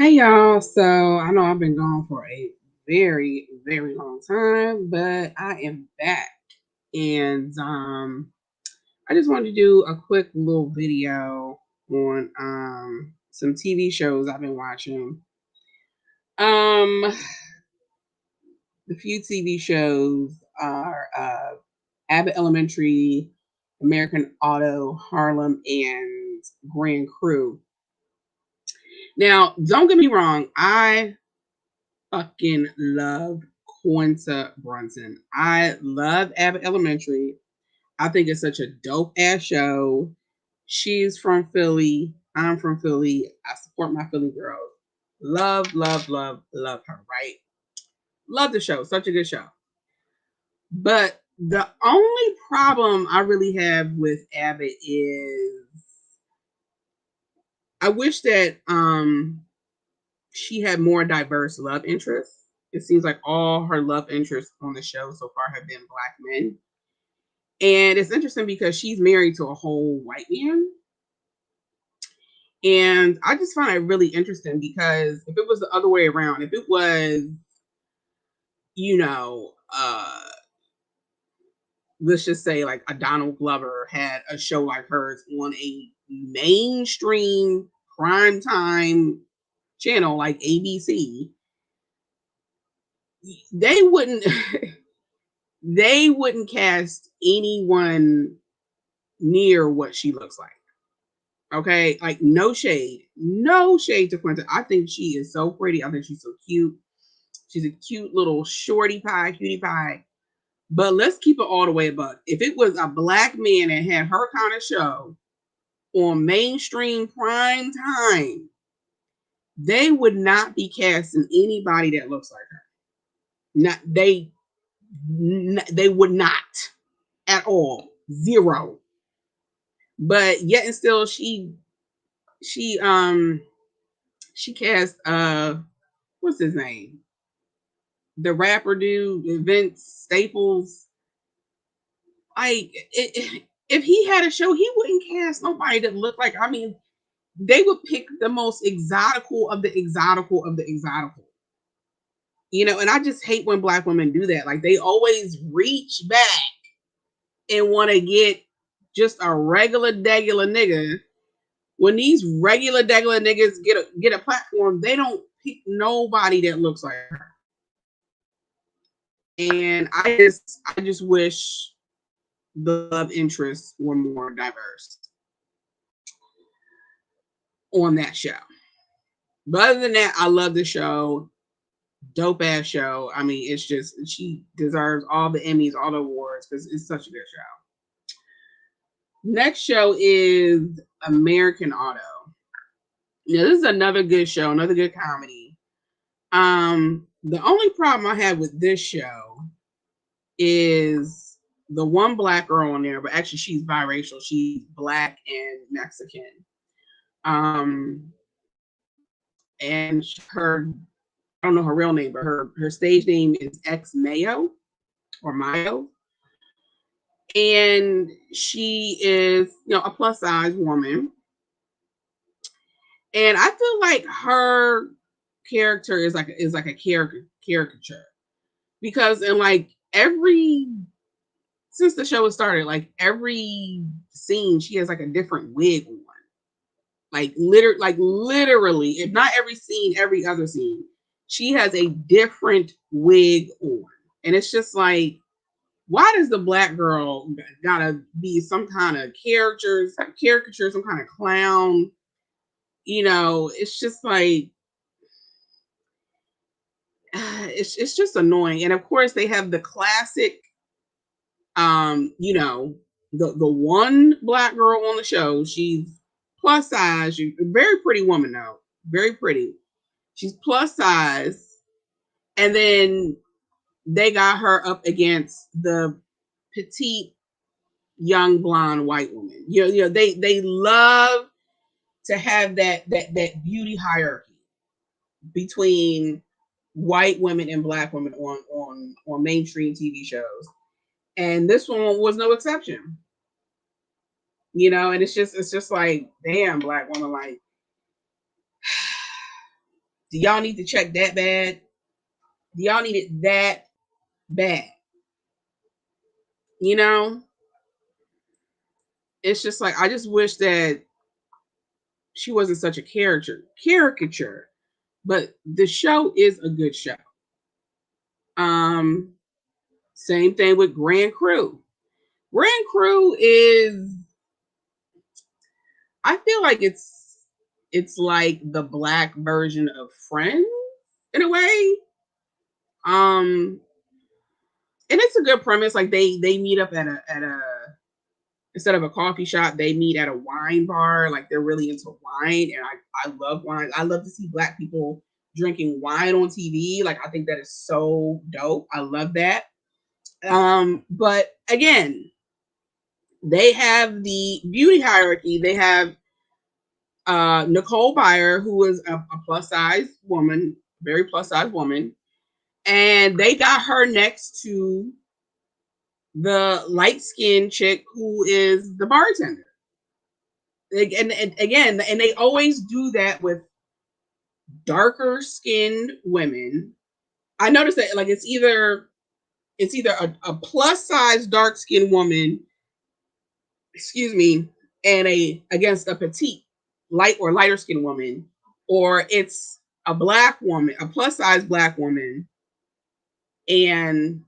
Hey y'all, so I know I've been gone for a very, very long time, but I am back. And I just wanted to do a quick little video on some TV shows I've been watching. Um the few TV shows are Abbott Elementary, American Auto, Harlem, and Grand Crew. Now, don't get me wrong, I fucking love Quinta Brunson. I love Abbott Elementary. I think it's such a dope ass show. She's from Philly. I'm from Philly. I support my Philly girls. Love, love, love, love her, right? Love the show. Such a good show. But the only problem I really have with Abbott is I wish that she had more diverse love interests. It seems like all her love interests on the show so far have been black men. And it's interesting because she's married to a whole white man. And I just find it really interesting because if it was the other way around, if it was, you know, let's just say like a Donald Glover had a show like hers on a mainstream prime time channel like ABC, they wouldn't they wouldn't cast anyone near what she looks like. Okay, like no shade to Quinta. I think she is so pretty. I think she's so cute. She's a cute little shorty pie, cutie pie. But let's keep it all the way above. If it was a black man and had her kind of show on mainstream prime time, they would not be casting anybody that looks like her. Not they would not at all. Zero. But yet and still she she cast what's his name? The rapper dude, Vince Staples. If he had a show, he wouldn't cast nobody that looked like. I mean, they would pick the most exotical of the exotical of the exotical. And I just hate when black women do that. Like they always reach back and want to get just a regular degular nigga. When these regular degular niggas get a platform, they don't pick nobody that looks like her. And I just wish the love interests were more diverse on that show. But other than that, I love the show. Dope ass show. I mean, it's just she deserves all the Emmys, all the awards because it's such a good show. Next show is American Auto. Now, this is another good show, another good comedy. The only problem I have with this show is the one black girl on there, but actually she's biracial. She's black and Mexican. Um, and her I don't know her real name, but her stage name is X Mayo or Mayo, and she is a plus size woman, and I feel like her character is like a caricature because in like every since the show has started, like every scene she has like a different wig on, literally, if not every scene, every other scene, she has a different wig on. And it's just like, why does the black girl gotta be some kind of caricature, some kind of clown? It's just like it's just annoying. And of course they have the classic the one black girl on the show, she's plus size, she's a very pretty woman though. Very pretty. She's plus size, and then they got her up against the petite young blonde white woman. They love to have that beauty hierarchy between white women and black women on mainstream TV shows. And this one was no exception. And it's just like, damn, black woman, like Do y'all need to check that bad? Do y'all need it that bad? You know, it's just like I just wish that she wasn't such a caricature. But the show is a good show. Um, Same thing with Grand Crew. Grand Crew is, I feel like it's like the black version of Friends in a way. Um, and it's a good premise. Like they meet up at a instead of a coffee shop, they meet at a wine bar. Like they're really into wine, and I love wine. I love to see black people drinking wine on TV. Like I think that is so dope. I love that. But again, they have the beauty hierarchy. They have Nicole Byer, who is a plus size woman, very plus size woman, and they got her next to the light skinned chick who is the bartender. And again, and they always do that with darker skinned women. I noticed that like it's either a plus size dark skinned woman, excuse me, and a against a petite light or lighter skinned woman, or it's a black woman, a plus size black woman, and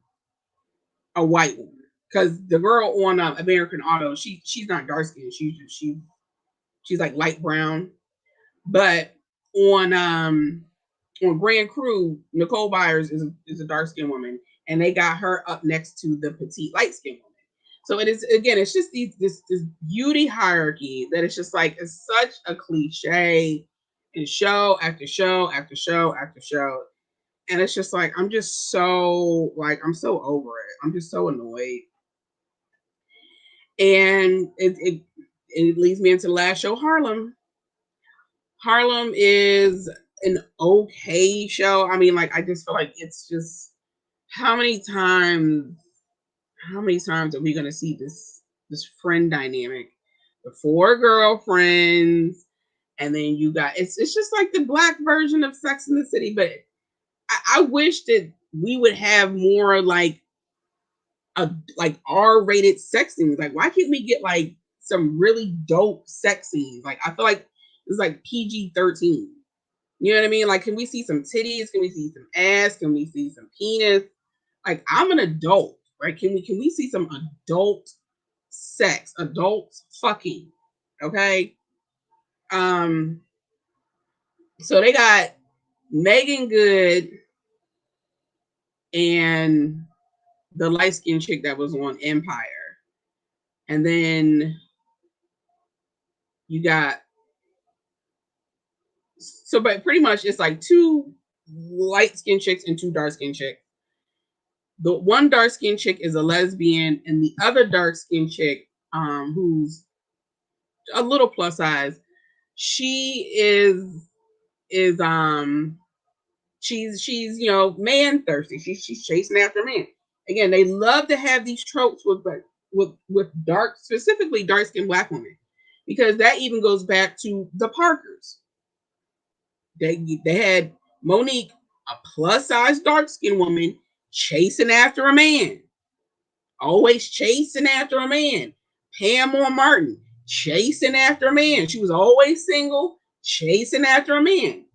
a white woman. Because the girl on American Auto, she's not dark skinned. She's like light brown. But on Grand Crew, Nicole Byers is a dark skinned woman, and they got her up next to the petite light skinned woman. So it is again, it's just this beauty hierarchy that it's just like it's such a cliche in show after show after show after show. And it's just like I'm just so like I'm so over it. I'm just so annoyed. And it leads me into the last show, Harlem. Harlem is an okay show. I mean, like I just feel like it's just how many times how many times are we gonna see this friend dynamic? The four girlfriends, and then you got it's just like the black version of Sex in the City, but I wish that we would have more a like R-rated sex scenes. Like, why can't we get like some really dope sex scenes? Like, I feel like it's like PG-13. You know what I mean? Like, can we see some titties? Can we see some ass? Can we see some penis? Like, I'm an adult, right? Can we see some adult sex, adult fucking? Okay. Um. So they got Megan Good and the light skinned chick that was on Empire, and then you got so, but pretty much it's like two light skinned chicks and two dark skinned chicks. The one dark skinned chick is a lesbian, and the other dark skinned chick, who's a little plus size, she is she's man thirsty. She's chasing after men. Again, they love to have these tropes with dark, specifically dark skinned black women, because that even goes back to the Parkers. They had Monique, a plus size dark skinned woman, chasing after a man, always chasing after a man. Pam or Martin, chasing after a man. She was always single, chasing after a man.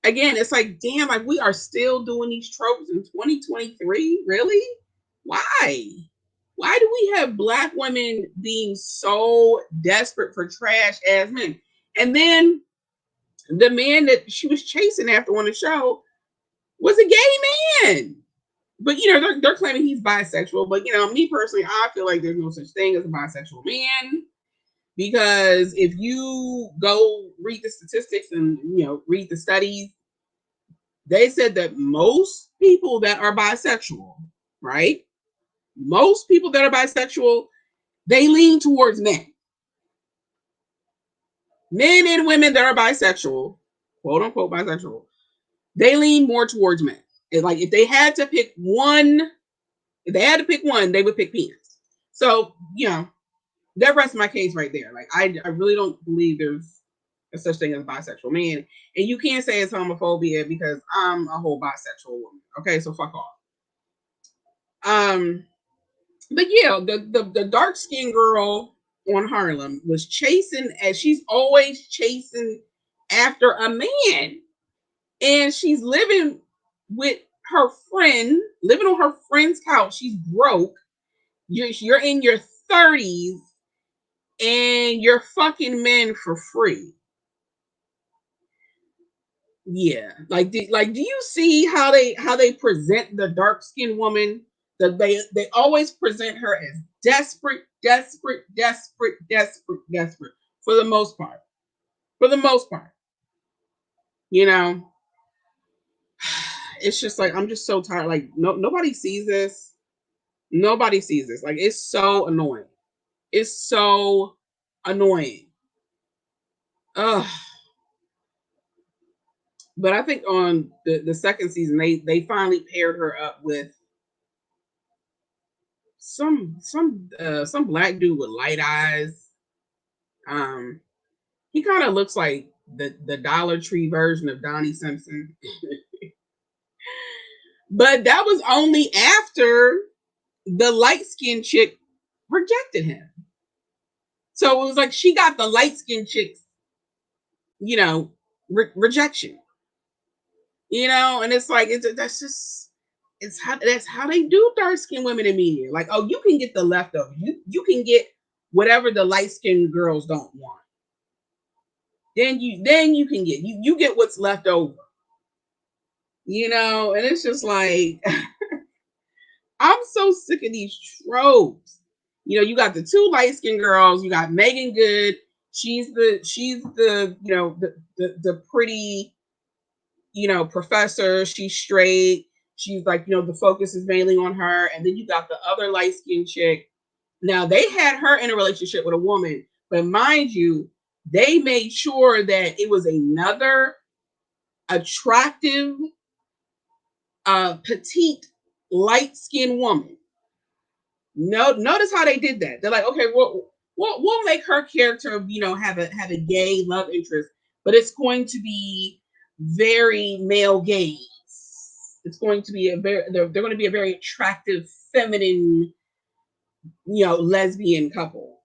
Again, it's like, damn, like we are still doing these tropes in 2023. Really? Why? Why do we have black women being so desperate for trash ass men? And then the man that she was chasing after on the show was a gay man. But they're claiming he's bisexual. But me personally, I feel like there's no such thing as a bisexual man, because if you go read the statistics and read the studies, they said that most people that are bisexual, right? Most people that are bisexual, they lean towards men. Men and women that are bisexual, quote unquote bisexual, they lean more towards men. It's like if they had to pick one, they would pick penis. So, that rests my case right there. Like I really don't believe there's a such thing as a bisexual man. And you can't say it's homophobia because I'm a whole bisexual woman. Okay, so fuck off. But yeah, the dark skinned girl on Harlem was chasing, as she's always chasing after a man, and she's living with her friend, living on her friend's couch. She's broke. You're in your 30s and you're fucking men for free. Yeah, do you see how they present the dark skinned woman? That they always present her as desperate, desperate, desperate, desperate, desperate for the most part. For the most part, you know, it's just like I'm just so tired. Like nobody sees this. Nobody sees this. Like it's so annoying. It's so annoying. Ugh. But I think on the second season they finally paired her up with some black dude with light eyes. Um, he kind of looks like the Dollar Tree version of Donnie Simpson. But that was only after the light skinned chick rejected him. So it was like she got the light skinned chick's, rejection. And it's like that's how they do dark skinned women in media. Like, oh, you can get the leftovers. You can get whatever the light skinned girls don't want. Then you can get you get what's left over. And it's just like I'm so sick of these tropes. You got the two light skinned girls. You got Megan Good. She's the the pretty professor. She's straight. She's like the focus is mainly on her. And then you got the other light skinned chick. Now they had her in a relationship with a woman, but mind you, they made sure that it was another attractive, petite, light skinned woman. No, notice how they did that. They're like, okay, we'll make her character, have a gay love interest, but it's going to be very male gaze. It's going to be they're going to be a very attractive, feminine, lesbian couple.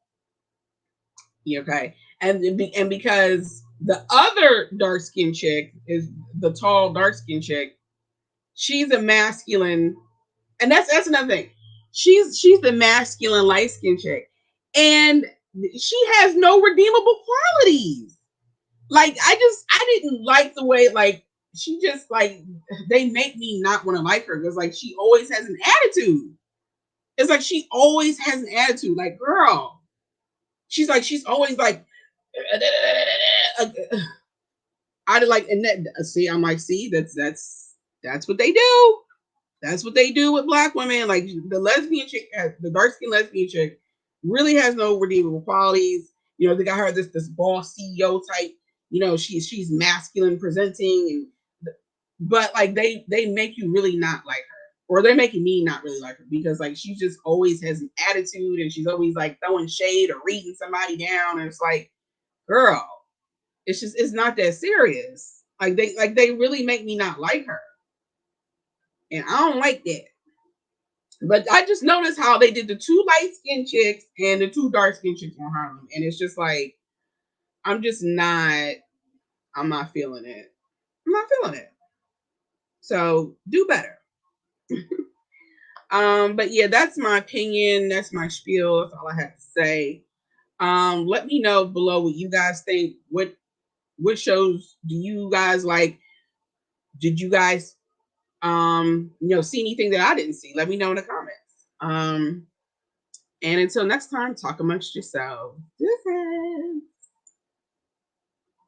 Okay, and because the other dark skinned chick is the tall dark skinned chick, she's a masculine, and that's another thing. She's the masculine light skinned chick, and she has no redeemable qualities. Like I didn't like the way she just they make me not want to like her because she always has an attitude. It's like she always has an attitude. Like, girl, she's always like I like, and that, see, I'm like, see, that's what they do. That's what they do with black women. Like the lesbian chick, the dark skinned lesbian chick, really has no redeemable qualities. They got her this boss CEO type. She's masculine presenting, but they make you really not like her, or they're making me not really like her because she just always has an attitude and she's always throwing shade or reading somebody down, and it's like, girl, it's not that serious. They really make me not like her. And I don't like that. But I just noticed how they did the two light skinned chicks and the two dark skinned chicks on Harlem. And it's just like, I'm not feeling it. I'm not feeling it. So do better. But yeah, that's my opinion. That's my spiel. That's all I have to say. Let me know below what you guys think. What shows do you guys like? Did you guys see anything that I didn't see? Let me know in the comments. And until next time, talk amongst yourselves.